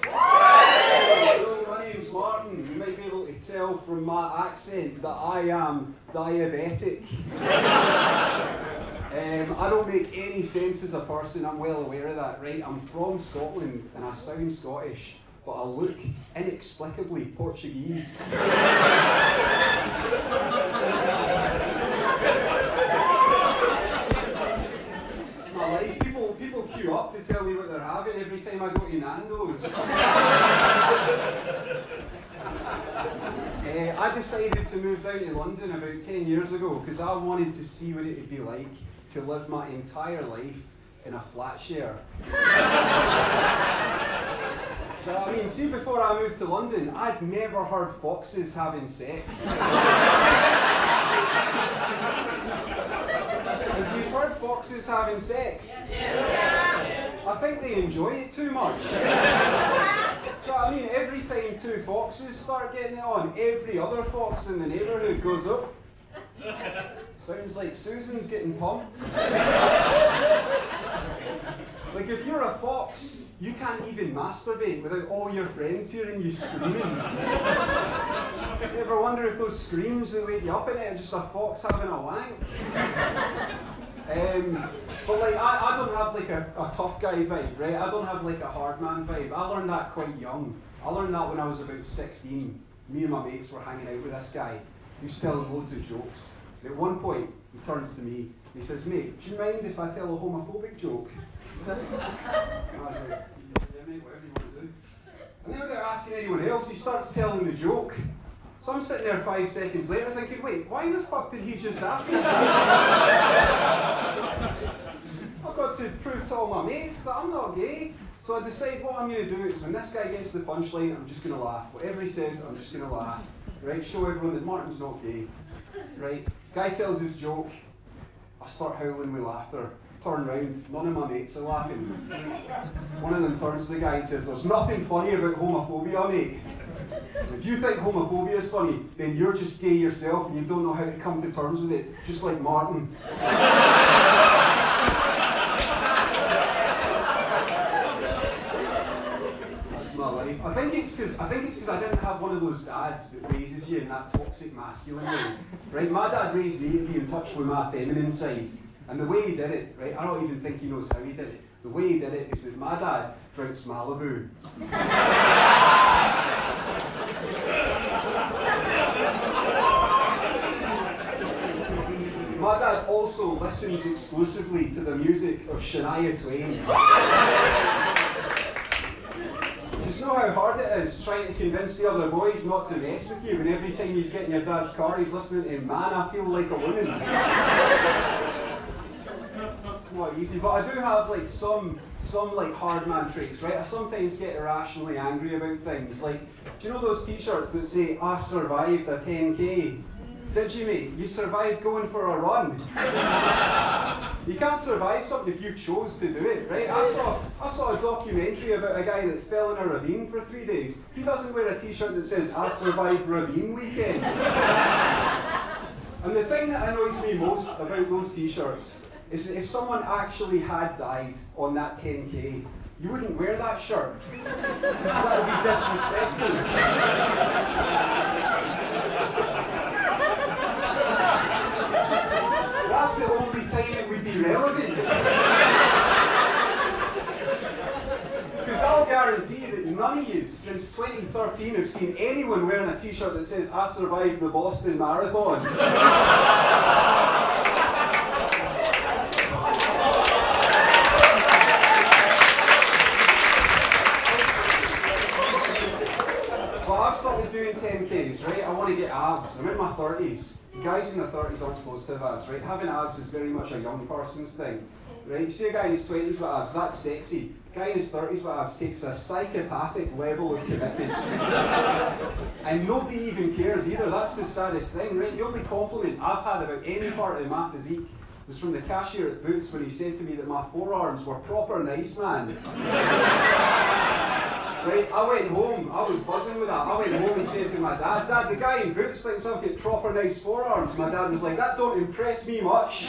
Hello, my name's Martin. You might be able to tell from my accent that I am diabetic. I don't make any sense as a person, I'm well aware of that, right? I'm from Scotland and I sound Scottish, but I look inexplicably Portuguese. It's my life. People queue up to tell me what they're having every time I go to Nando's. I decided to move down to London about 10 years ago because I wanted to see what it would be like to live my entire life in a flat share. So, I mean, see, before I moved to London, I'd never heard foxes having sex. Have you heard foxes having sex? Yeah. I think they enjoy it too much. So, I mean, every time two foxes start getting it on, every other fox in the neighbourhood goes up. Sounds like Susan's getting pumped. Like, if you're a fox, you can't even masturbate without all your friends hearing you screaming. You ever wonder if those screams that wake you up in it are just a fox having a wank? But like, I don't have like a tough guy vibe, right? I don't have like a hard man vibe. I learned that quite young. I learned that when I was about 16. Me and my mates were hanging out with this guy who's telling loads of jokes. At one point, he turns to me, he says, "Mate, do you mind if I tell a homophobic joke?" And I was like, "Yeah, mate, whatever you want to do." And then without asking anyone else, he starts telling the joke. So I'm sitting there 5 seconds later thinking, wait, why the fuck did he just ask me that? I've got to prove to all my mates that I'm not gay. So I decide what I'm going to do is when this guy gets to the punchline, I'm just going to laugh. Whatever he says, I'm just going to laugh. Right? Show everyone that Martin's not gay. Right? Guy tells his joke. I start howling with laughter. Turn round, none of my mates are laughing. One of them turns to the guy and says, "There's nothing funny about homophobia, mate. If you think homophobia is funny, then you're just gay yourself and you don't know how to come to terms with it, just like Martin." That's my life. I think it's because I didn't have one of those dads that raises you in that toxic masculine way. Right? My dad raised me to be in touch with my feminine side. And the way he did it, right, I don't even think he knows how he did it. The way he did it is that my dad drinks Malibu. My dad also listens exclusively to the music of Shania Twain. You know how hard it is trying to convince the other boys not to mess with you when every time you get in your dad's car he's listening to "Man, I Feel Like a Woman." It's not easy, but I do have like some like hard man traits, right? I sometimes get irrationally angry about things. Like, do you know those t-shirts that say "I survived a 10k"? Did you, mate? You survived going for a run. You can't survive something if you chose to do it, right? I saw a documentary about a guy that fell in a ravine for 3 days. He doesn't wear a t-shirt that says "I survived ravine weekend." And the thing that annoys me most about those t-shirts is that if someone actually had died on that 10k, you wouldn't wear that shirt. Because that would be disrespectful. That's the only time it would be relevant. Because I'll guarantee that none of you since 2013 have seen anyone wearing a t-shirt that says "I survived the Boston Marathon." Well, I've started doing 10Ks, right? I want to get abs. I'm in my 30s. Guys in their 30s aren't supposed to have abs, right? Having abs is very much a young person's thing, right? You see a guy in his 20s with abs, that's sexy. A guy in his 30s with abs takes a psychopathic level of commitment. And nobody even cares either. That's the saddest thing, right? The only compliment I've had about any part of my physique was from the cashier at Boots when he said to me that my forearms were proper nice, man. Right, I went home, I was buzzing with that. I went home and said to my dad, "Dad, the guy in Boots thinks I've got proper nice forearms." My dad was like, "That don't impress me much."